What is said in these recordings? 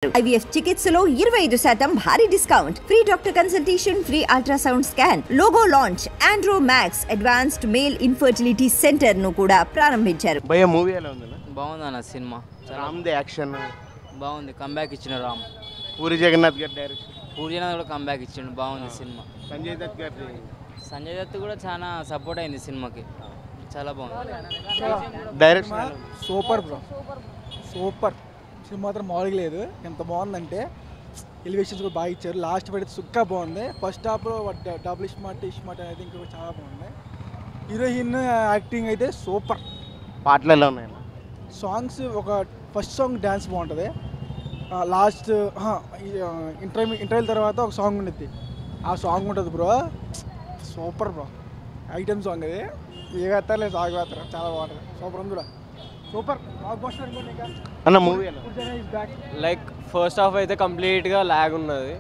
IVF చికిత్సలో 25% భారీ discount, free doctor consultation, free ultrasound scan, logo launch, Andro max advanced male infertility centre ను కూడా ప్రారంభించారు. భయ మూవీ ఎలా ఉంది? బాగుందన్న సినిమా. రామ్ ది యాక్షన్ బాగుంది, కంబ్యాక్ ఇచ్చిన రామ్. పూరి జగన్నాథ్ గారి డైరెక్షన్. పూరి జగన్నాథ్ కూడా కంబ్యాక్ ఇచ్చిండు, బాగుంది సినిమా. సంజయ్ దత్ గారి. సంజయ్ దత్ కూడా చాలా సపోర్ట్ అయింది సినిమాకి, చాలా బాగుంది. Direction super bro, super cinema మాత్రం మామూలుగా లేదు. ఎంత బాగుందంటే ఎలివేషన్స్ కూడా బాగా ఇచ్చారు. లాస్ట్ పడితే సుక్కా బాగుంది. ఫస్ట్ హాఫ్లో డబుల్ ఇష్మాట అనేది ఇంకా చాలా బాగుంది. హీరోయిన్ యాక్టింగ్ అయితే సూపర్. పాటలు ఎలా ఉన్నాయి? సాంగ్స్ ఒక ఫస్ట్ సాంగ్ డ్యాన్స్ బాగుంటుంది. లాస్ట్ ఇంటర్వ్యూ తర్వాత ఒక సాంగ్ ఉంటుంది, ఆ సాంగ్ ఉంటుంది bro, super bro. Item song అది ఏ వేస్తారు సాంగ్ వేస్తారు, చాలా బాగుంటుంది. సూపర్ ఉంది కూడా, సూపర్. అన్న మూవీ లైక్ ఫస్ట్ హాఫ్ అయితే కంప్లీట్గా ల్యాగ్ ఉన్నది.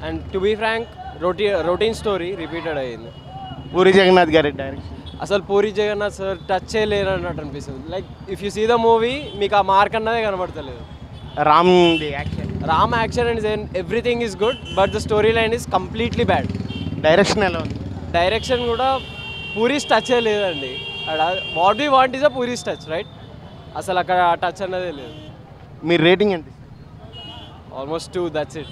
And to be frank routine story repeated అయ్యింది. పూరి జగన్నాథ్ గారి డైరెక్షన్. అసలు పూరి జగన్నాథ్ సార్ టచ్ చేయలేరు అన్నట్టు అనిపిస్తుంది. Like if you see the movie మీకు ఆ మార్క్ అన్నదే కనబడతలేదు. Ram the action. Ram action and everything is good, but the story line is completely bad. Direction ఎలా ఉంది? డైరెక్షన్ కూడా పూరీస్ టచ్ లేదండి. What we want is a Puri's touch, right? అసలు అక్కడ టచ్ అన్నదే లేదు. మీ రేటింగ్ ఎంత? Almost 2, that's it.